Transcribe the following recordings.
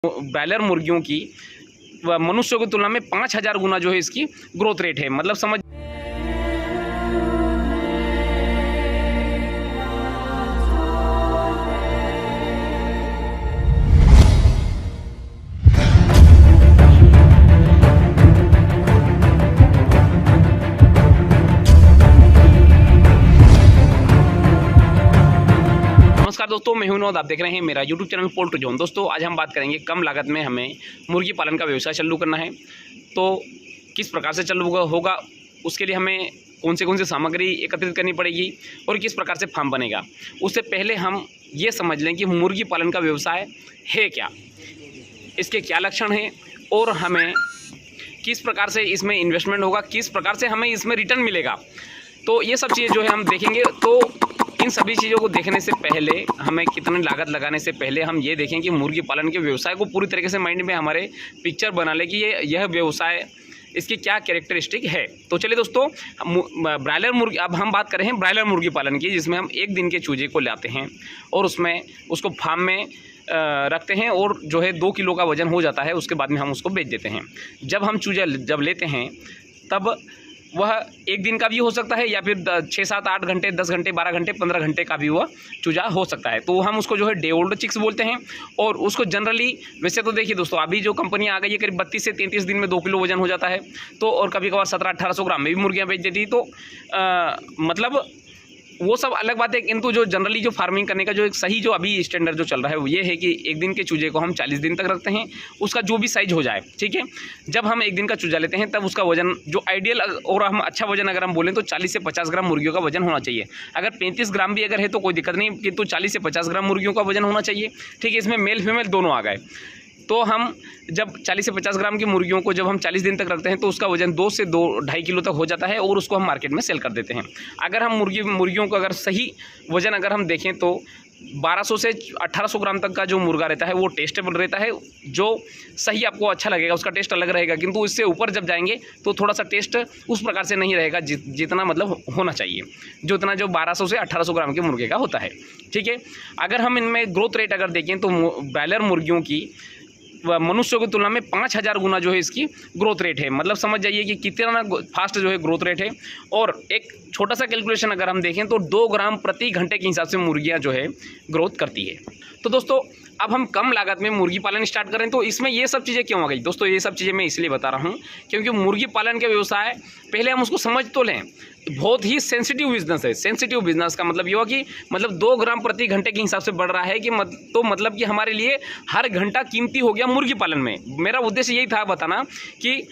Broiler मुर्गियों की मनुष्यों की तुलना में 5000 गुना जो है इसकी ग्रोथ रेट है। मतलब समझ नमस्कार दोस्तों, मैं हूं विनोद। आप देख रहे हैं मेरा यूट्यूब चैनल पोल्ट्री जोन। दोस्तों आज हम बात करेंगे कम लागत में हमें मुर्गी पालन का व्यवसाय चालू करना है तो किस प्रकार से चालू होगा, उसके लिए हमें कौन सी सामग्री एकत्रित करनी पड़ेगी और किस प्रकार से फार्म बनेगा। उससे पहले हम ये समझ लें कि मुर्गी पालन का व्यवसाय है क्या, इसके क्या लक्षण हैं और हमें किस प्रकार से इसमें इन्वेस्टमेंट होगा, किस प्रकार से हमें इसमें रिटर्न मिलेगा। तो ये सब चीज़ें जो है हम देखेंगे। तो इन सभी चीज़ों को देखने से पहले हमें कितनी लागत लगाने से पहले हम ये देखें कि मुर्गी पालन के व्यवसाय को पूरी तरीके से माइंड में हमारे पिक्चर बना ले कि यह व्यवसाय इसकी क्या कैरेक्टरिस्टिक है। तो चलिए दोस्तों, ब्रायलर मुर्गी, अब हम बात कर रहे हैं ब्रायलर मुर्गी पालन की, जिसमें हम एक दिन के चूजे को लाते हैं और उसमें उसको फार्म में रखते हैं और जो है 2 किलो का वजन हो जाता है। उसके बाद में हम उसको बेच देते हैं। जब हम चूजा जब लेते हैं तब वह एक दिन का भी हो सकता है या फिर 6, 7, 8 घंटे, 10 घंटे, 12 घंटे, 15 घंटे का भी वह चूजा हो सकता है। तो हम उसको जो है डे ओल्ड चिक्स बोलते हैं। और उसको जनरली, वैसे तो देखिए दोस्तों, अभी जो कंपनियां आ गई है करीब 32 से 33 दिन में 2 किलो वजन हो जाता है। तो और कभी कभार 1700-1800 ग्राम में भी मुर्गियाँ बेच देती। तो मतलब वो सब अलग बात है, किंतु जो जनरली जो फार्मिंग करने का जो एक सही जो अभी स्टैंडर्ड जो चल रहा है वो ये है कि एक दिन के चूजे को हम 40 दिन तक रखते हैं, उसका जो भी साइज हो जाए। ठीक है, जब हम एक दिन का चूजा लेते हैं तब उसका वजन जो आइडियल, और हम अच्छा वजन अगर हम बोलें तो 40 से 50 ग्राम मुर्गियों का वजन होना चाहिए। अगर 35 ग्राम भी अगर है तो कोई दिक्कत नहीं, किंतु 40 से 50 ग्राम मुर्गियों का वजन होना चाहिए। ठीक है, इसमें मेल फीमेल दोनों आ गए। तो हम जब 40 से 50 ग्राम की मुर्गियों को जब हम 40 दिन तक रखते हैं तो उसका वजन 2 से 2.5 किलो तक हो जाता है और उसको हम मार्केट में सेल कर देते हैं। अगर हम मुर्गियों को अगर सही वजन अगर हम देखें तो 1200 से 1800 ग्राम तक का जो मुर्गा रहता है वो टेस्टेबल रहता है, जो सही आपको अच्छा लगेगा, उसका टेस्ट अलग रहेगा। किंतु इससे ऊपर जब जाएंगे तो थोड़ा सा टेस्ट उस प्रकार से नहीं रहेगा जितना मतलब होना चाहिए, जो 1200 से 1800 ग्राम के मुर्गे का होता है। ठीक है, अगर हम इनमें ग्रोथ रेट अगर देखें तो ब्रायलर मुर्गियों की मनुष्यों की तुलना में 5000 गुना जो है इसकी ग्रोथ रेट है। मतलब समझ जाइए कि कितना फास्ट जो है ग्रोथ रेट है। और एक छोटा सा कैलकुलेशन अगर हम देखें तो 2 ग्राम प्रति घंटे के हिसाब से मुर्गियां जो है ग्रोथ करती है। तो दोस्तों अब हम कम लागत में मुर्गी पालन स्टार्ट करें तो इसमें ये सब चीज़ें क्यों आ गई। दोस्तों ये सब चीज़ें मैं इसलिए बता रहा हूँ क्योंकि मुर्गी पालन के व्यवसाय पहले हम उसको समझ तो लें, बहुत ही सेंसिटिव बिजनेस है। सेंसिटिव बिजनेस का मतलब ये हुआ कि मतलब 2 ग्राम प्रति घंटे के हिसाब से बढ़ रहा है कि तो मतलब कि हमारे लिए हर घंटा कीमती हो गया मुर्गी पालन में। मेरा उद्देश्य यही था बताना कि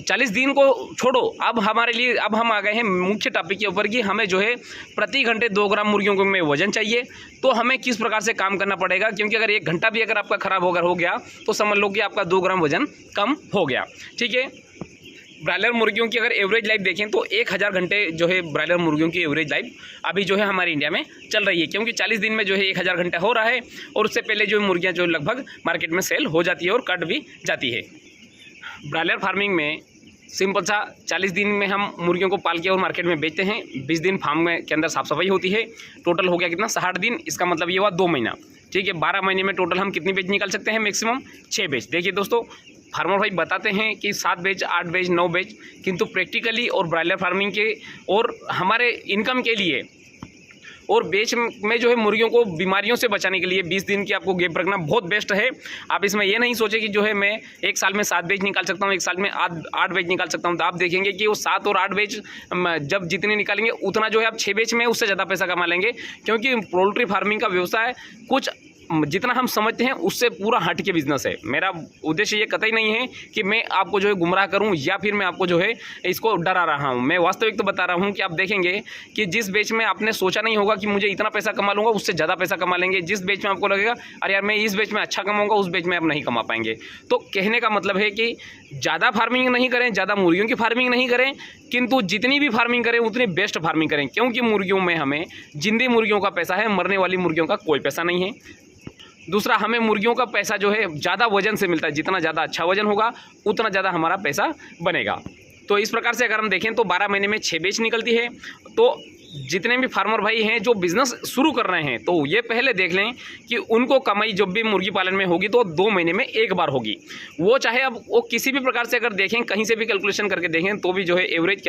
40 दिन को छोड़ो, अब हमारे लिए अब हम आ गए हैं मुख्य टॉपिक के ऊपर कि हमें जो है प्रति घंटे 2 ग्राम मुर्गियों को में वजन चाहिए। तो हमें किस प्रकार से काम करना पड़ेगा, क्योंकि अगर 1 घंटा भी अगर आपका खराब हो गया तो समझ लो कि आपका 2 ग्राम वजन कम हो गया। ठीक है, ब्रायलर मुर्गियों की अगर एवरेज लाइफ देखें तो 1000 घंटे जो है ब्रायलर मुर्गियों की एवरेज लाइफ अभी जो है हमारे इंडिया में चल रही है, क्योंकि 40 दिन में जो है 1000 घंटा हो रहा है और उससे पहले जो मुर्गियाँ जो लगभग मार्केट में सेल हो जाती है और कट भी जाती है। ब्रायलर फार्मिंग में सिंपल सा 40 दिन में हम मुर्गियों को पाल के और मार्केट में बेचते हैं। 20 दिन फार्म में के अंदर साफ सफाई होती है। टोटल हो गया कितना, 60 दिन। इसका मतलब ये हुआ 2 महीना। ठीक है, 12 महीने में टोटल हम कितनी बेच निकाल सकते हैं, मैक्सिमम 6 बेच। देखिए दोस्तों, फार्मर भाई बताते हैं कि 7 बेच, 8 बेच, 9 बेच, किंतु प्रैक्टिकली और ब्रायलर फार्मिंग के और हमारे इनकम के लिए और बेच में जो है मुर्गियों को बीमारियों से बचाने के लिए 20 दिन की आपको गैप रखना बहुत बेस्ट है। आप इसमें ये नहीं सोचे कि जो है मैं एक साल में 7 बेच निकाल सकता हूँ, एक साल में 8 बेच निकाल सकता हूँ। तो आप देखेंगे कि वो 7 और 8 बेच जब जितने निकालेंगे उतना जो है आप 6 बेच में उससे ज़्यादा पैसा कमा लेंगे, क्योंकि पोल्ट्री फार्मिंग का व्यवसाय कुछ जितना हम समझते हैं उससे पूरा हट के बिजनेस है। मेरा उद्देश्य ये कतई नहीं है कि मैं आपको जो है गुमराह करूं या फिर मैं आपको जो है इसको डरा रहा हूं। मैं वास्तविक तो बता रहा हूं कि आप देखेंगे कि जिस बेच में आपने सोचा नहीं होगा कि मुझे इतना पैसा कमा लूँगा, उससे ज़्यादा पैसा कमा लेंगे। जिस बेच में आपको लगेगा अरे यार मैं इस बेच में अच्छा कमाऊँगा, उस बेच में आप नहीं कमा पाएंगे। तो कहने का मतलब है कि ज़्यादा फार्मिंग नहीं करें, ज़्यादा मुर्गियों की फार्मिंग नहीं करें, किंतु जितनी भी फार्मिंग करें उतनी बेस्ट फार्मिंग करें, क्योंकि मुर्गियों में हमें जिंदी मुर्गियों का पैसा है, मरने वाली मुर्गियों का कोई पैसा नहीं है। दूसरा, हमें मुर्गियों का पैसा जो है ज़्यादा वजन से मिलता है। जितना ज़्यादा अच्छा वजन होगा उतना ज़्यादा हमारा पैसा बनेगा। तो इस प्रकार से अगर हम देखें तो 12 महीने में 6 बेच निकलती है। तो जितने भी फार्मर भाई हैं जो बिज़नेस शुरू कर रहे हैं, तो ये पहले देख लें कि उनको कमाई जब भी मुर्गी पालन में होगी तो 2 महीने में एक बार होगी। वो चाहे अब वो किसी भी प्रकार से अगर देखें, कहीं से भी कैलकुलेशन करके देखें, तो भी जो है एवरेज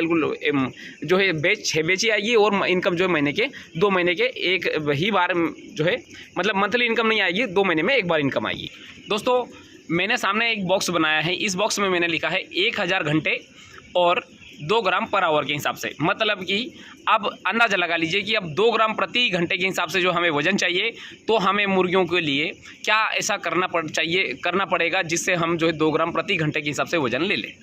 जो है बेची आएगी, और इनकम जो है महीने के 2 महीने के एक ही बार जो है मतलब मंथली इनकम नहीं आएगी, 2 महीने में एक बार इनकम आएगी। दोस्तों, मैंने सामने एक बॉक्स बनाया है। इस बॉक्स में मैंने लिखा है 1000 घंटे और 2 ग्राम पर आवर के हिसाब से। मतलब कि अब अंदाज़ा लगा लीजिए कि अब 2 ग्राम प्रति घंटे के हिसाब से जो हमें वज़न चाहिए, तो हमें मुर्गियों के लिए क्या ऐसा करना पड़ेगा जिससे हम जो है 2 ग्राम प्रति घंटे के हिसाब से वज़न ले लें।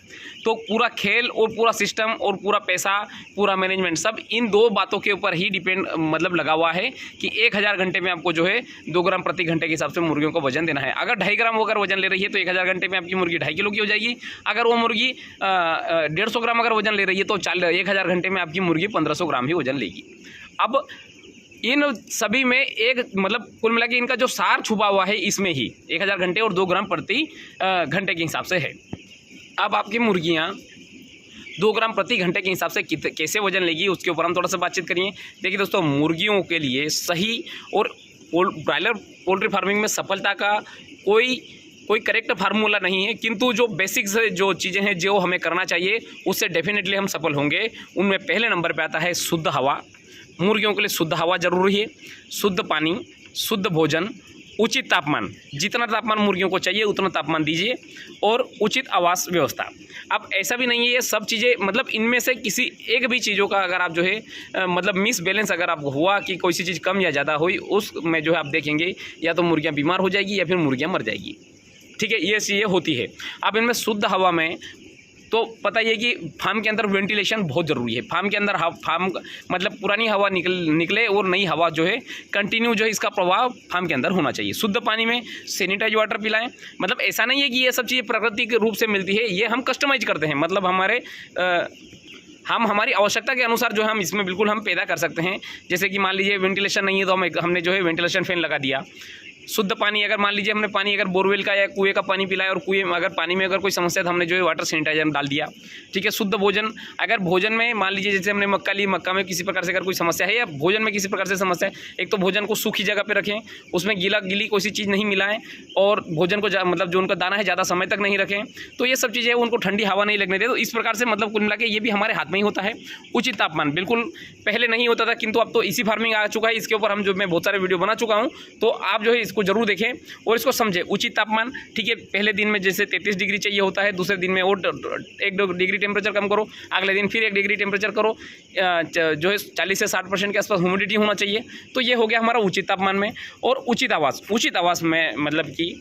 तो पूरा खेल और पूरा सिस्टम और पूरा पैसा, पूरा मैनेजमेंट सब इन 2 बातों के ऊपर ही डिपेंड मतलब लगा हुआ है कि 1000 घंटे में आपको जो है 2 ग्राम प्रति घंटे के हिसाब से मुर्गियों को वजन देना है। अगर 2.5 ग्राम अगर वजन ले रही है तो 1000 घंटे में आपकी मुर्गी 2.5 किलो की हो जाएगी। अगर वो मुर्गी 150 ग्राम अगर वजन ले रही है तो 1000 घंटे में आपकी मुर्गी 1500 ग्राम ही वजन लेगी। अब इन सभी में एक मतलब कुल मिला के इनका जो सार छुपा हुआ है इसमें ही 1000 घंटे और 2 ग्राम प्रति घंटे के हिसाब से है। अब आपकी मुर्गियाँ 2 ग्राम प्रति घंटे के हिसाब से कैसे वजन लेगी उसके ऊपर हम थोड़ा सा बातचीत करिए। देखिए दोस्तों, मुर्गियों के लिए सही और ब्रायलर पोल्ट्री फार्मिंग में सफलता का कोई करेक्ट फार्मूला नहीं है, किंतु जो बेसिक्स जो चीज़ें हैं जो हमें करना चाहिए उससे डेफिनेटली हम सफल होंगे। उनमें पहले नंबर पे आता है शुद्ध हवा। मुर्गियों के लिए शुद्ध हवा जरूरी है, शुद्ध पानी, शुद्ध भोजन, उचित तापमान। जितना तापमान मुर्गियों को चाहिए उतना तापमान दीजिए, और उचित आवास व्यवस्था। अब ऐसा भी नहीं है ये सब चीज़ें मतलब इनमें से किसी एक भी चीज़ों का अगर आप जो है मतलब मिस बैलेंस अगर आपको हुआ कि कोई सी चीज़ कम या ज़्यादा हुई, उसमें जो है आप देखेंगे या तो मुर्गियाँ बीमार हो जाएगी या फिर मुर्गियाँ मर जाएगी। ठीक है, ये चीज़ें होती है। अब इनमें शुद्ध हवा में तो पता ही है कि फार्म के अंदर वेंटिलेशन बहुत ज़रूरी है। फार्म के अंदर फार्म मतलब पुरानी हवा निकले और नई हवा जो है कंटिन्यू जो है इसका प्रभाव फार्म के अंदर होना चाहिए। शुद्ध पानी में सैनिटाइज वाटर पिलाएं। मतलब ऐसा नहीं है कि ये सब चीज़ें प्रकृति के रूप से मिलती है, ये हम कस्टमाइज करते हैं। मतलब हमारी आवश्यकता के अनुसार जो है हम इसमें बिल्कुल हम पैदा कर सकते हैं। जैसे कि मान लीजिए वेंटिलेशन नहीं है तो हमने जो है वेंटिलेशन फैन लगा दिया। शुद्ध पानी अगर मान लीजिए हमने पानी अगर बोरवेल का या कुएं का पानी पिलाया और कुएं में अगर पानी में अगर कोई समस्या तो हमने जो है वाटर सैनिटाइजर डाल दिया। ठीक है, शुद्ध भोजन। अगर भोजन में मान लीजिए जैसे हमने मक्का ली, मक्का में किसी प्रकार से अगर कोई समस्या है या भोजन में किसी प्रकार से समस्या है, एक तो भोजन को सूखी जगह पे रखें, उसमें गीली कोई सी चीज़ नहीं मिलाएं, और भोजन को मतलब जो उनका दाना है ज़्यादा समय तक नहीं रखें। तो ये सब चीज़ें उनको ठंडी हवा नहीं लगने दें। तो इस प्रकार से मतलब कुल मिला के ये भी हमारे हाथ में ही होता है। उचित तापमान बिल्कुल पहले नहीं होता था, किंतु अब तो इसी फार्मिंग आ चुका है। इसके ऊपर मैं बहुत सारे वीडियो बना चुका हूँ, तो आप जो है इसको जरूर देखें और इसको समझे। उचित तापमान, ठीक है, पहले दिन में जैसे 33 डिग्री चाहिए होता है, दूसरे दिन में और 1 डिग्री टेम्परेचर कम करो, अगले दिन फिर 1 डिग्री टेम्परेचर करो, जो है 40 से 60% के आसपास ह्यूमिडिटी होना चाहिए। तो ये हो गया हमारा उचित तापमान में। और उचित आवास में मतलब कि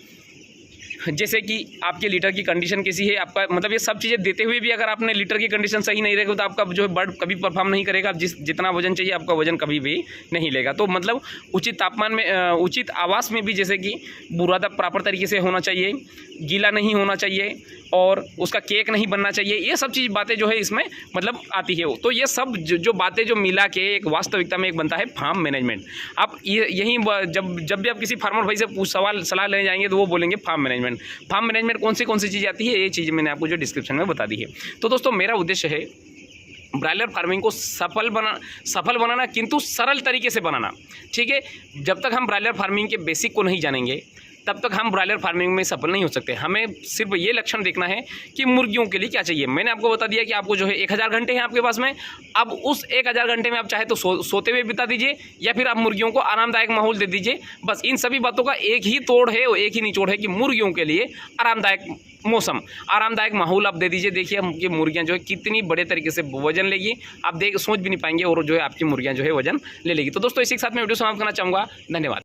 जैसे कि आपके लीटर की कंडीशन कैसी है, आपका मतलब ये सब चीज़ें देते हुए भी अगर आपने लीटर की कंडीशन सही नहीं रहेगी तो आपका जो है बर्ड कभी परफॉर्म नहीं करेगा। आप जितना वजन चाहिए आपका वजन कभी भी नहीं लेगा। तो मतलब उचित तापमान में उचित आवास में भी जैसे कि बुरादा प्रॉपर तरीके से होना चाहिए, गीला नहीं होना चाहिए, और उसका केक नहीं बनना चाहिए। ये सब चीज़ बातें जो है इसमें मतलब आती है। तो ये सब जो बातें जो मिला के एक वास्तविकता में एक बनता है फार्म मैनेजमेंट। आप यहीं जब भी आप किसी फार्मर भाई से सलाह लेने जाएंगे तो वो बोलेंगे फार्म मैनेजमेंट कौन सी चीज़ आती है, ये चीज़ मैंने आपको जो डिस्क्रिप्शन में बता दी है। तो दोस्तों, मेरा उद्देश्य है ब्रायलर फार्मिंग को सफल बनाना, किंतु सरल तरीके से बनाना। ठीक है, जब तक हम ब्रायलर फार्मिंग के बेसिक को नहीं जानेंगे तब तक हम ब्रायलर फार्मिंग में सफल नहीं हो सकते। हमें सिर्फ ये लक्षण देखना है कि मुर्गियों के लिए क्या चाहिए। मैंने आपको बता दिया कि आपको जो है 1000 घंटे हैं आपके पास में। अब उस 1000 घंटे में आप चाहे तो सोते हुए बिता दीजिए या फिर आप मुर्गियों को आरामदायक माहौल दे दीजिए। बस इन सभी बातों का एक ही तोड़ है और एक ही निचोड़ है कि मुर्गियों के लिए आरामदायक मौसम, आरामदायक माहौल आप दे दीजिए। देखिए कि मुर्गियाँ जो है कितनी बड़े तरीके से वजन लेगी, आप सोच भी नहीं पाएंगे, और जो है आपकी मुर्गियाँ जो है वजन ले लेगी। तो दोस्तों, इसी के साथ मैं वीडियो समाप्त करना चाहूँगा। धन्यवाद।